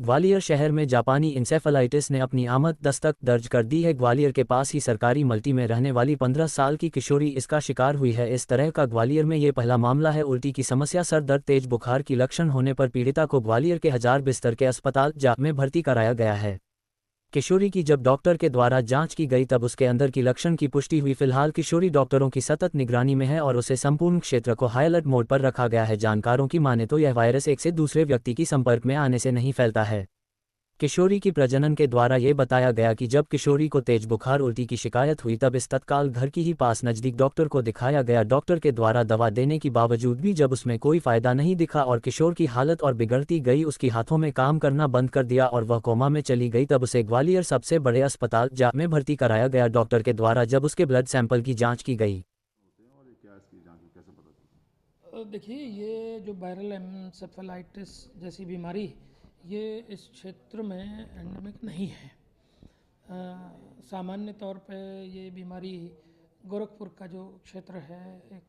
ग्वालियर शहर में जापानी इंसेफेलाइटिस ने अपनी आमद दस्तक दर्ज कर दी है। ग्वालियर के पास ही सरकारी मल्टी में रहने वाली 15 साल की किशोरी इसका शिकार हुई है। इस तरह का ग्वालियर में ये पहला मामला है। उल्टी की समस्या, सर दर्द, तेज बुखार की लक्षण होने पर पीड़िता को ग्वालियर के 1000 बिस्तर के अस्पताल जा में भर्ती कराया गया है। किशोरी की जब डॉक्टर के द्वारा जांच की गई तब उसके अंदर की लक्षण की पुष्टि हुई। फिलहाल किशोरी डॉक्टरों की सतत निगरानी में है और उसे संपूर्ण क्षेत्र को हाई अलर्ट मोड पर रखा गया है। जानकारों की माने तो यह वायरस एक से दूसरे व्यक्ति की संपर्क में आने से नहीं फैलता है। किशोरी की प्रजनन के द्वारा ये बताया गया कि जब किशोरी को तेज बुखार उल्टी की शिकायत हुई तब इस तत्काल घर की ही पास नजदीक डॉक्टर को दिखाया गया। डॉक्टर के द्वारा दवा देने के बावजूद भी जब उसमें कोई फायदा नहीं दिखा और किशोर की हालत और बिगड़ती गई, उसकी हाथों में काम करना बंद कर दिया और वह कोमा में चली गई, तब उसे ग्वालियर सबसे बड़े अस्पताल जा में भर्ती कराया गया। डॉक्टर के द्वारा जब उसके ब्लड सैंपल की जाँच की गई। देखिए, ये जो वायरल एनसेफेलाइटिस जैसी बीमारी ये इस क्षेत्र में एंडेमिक नहीं है। सामान्य तौर पे ये बीमारी गोरखपुर का जो क्षेत्र है, एक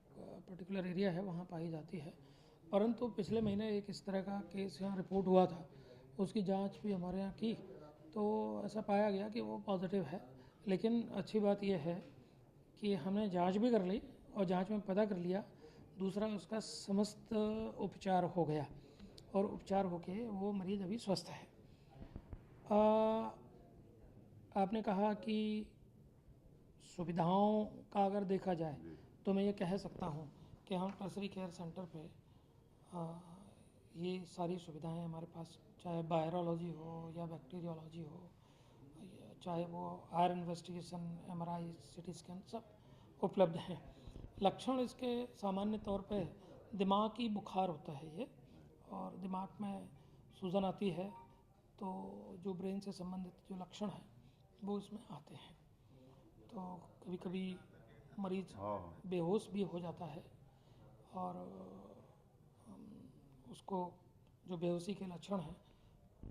पर्टिकुलर एरिया है, वहाँ पाई जाती है। परंतु पिछले महीने एक इस तरह का केस यहाँ रिपोर्ट हुआ था, उसकी जांच भी हमारे यहाँ की तो ऐसा पाया गया कि वो पॉजिटिव है। लेकिन अच्छी बात यह है कि हमने जांच भी कर ली और जांच में पता कर लिया, दूसरा उसका समस्त उपचार हो गया और उपचार होके वो मरीज़ अभी स्वस्थ है। आपने कहा कि सुविधाओं का अगर देखा जाए तो मैं ये कह सकता हूँ कि हम टर्सरी केयर सेंटर पे ये सारी सुविधाएं हमारे पास, चाहे वायरोलॉजी हो या बैक्टीरियोलॉजी हो, चाहे वो आयर इन्वेस्टिगेशन, एमआरआई, सीटी स्कैन, सब उपलब्ध हैं। लक्षण इसके सामान्य तौर पे दिमागी बुखार होता है ये, और दिमाग में सूजन आती है, तो जो ब्रेन से संबंधित जो लक्षण हैं वो इसमें आते हैं। तो कभी कभी मरीज बेहोश भी हो जाता है और उसको जो बेहोशी के लक्षण हैं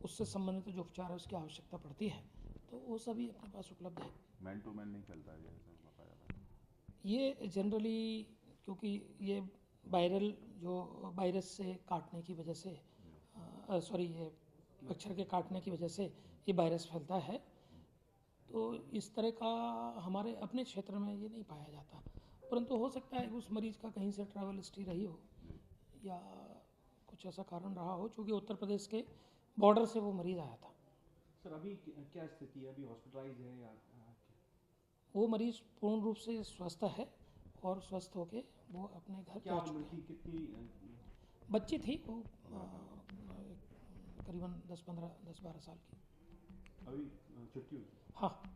उससे संबंधित जो उपचार है उसकी आवश्यकता पड़ती है, तो वो सभी अपने पास उपलब्ध है। मैन टू मैन नहीं चलता है जैसे बताया जाता है। ये जनरली क्योंकि ये वायरल जो वायरस से काटने की वजह से ये मच्छर के काटने की वजह से ये वायरस फैलता है, तो इस तरह का हमारे अपने क्षेत्र में ये नहीं पाया जाता। परंतु हो सकता है उस मरीज़ का कहीं से ट्रैवल हिस्ट्री रही हो या कुछ ऐसा कारण रहा हो, चूँकि उत्तर प्रदेश के बॉर्डर से वो मरीज़ आया था। सर अभी क्या स्थिति है, अभी हॉस्पिटलाइज है या वो मरीज़ पूर्ण रूप से स्वस्थ है और स्वस्थ होके वो अपने घर क्या पहुँच उम्र चुके थी, कितनी बच्ची थी वो, करीबन 10-12 साल की। अभी छुट्टी हुई? हाँ।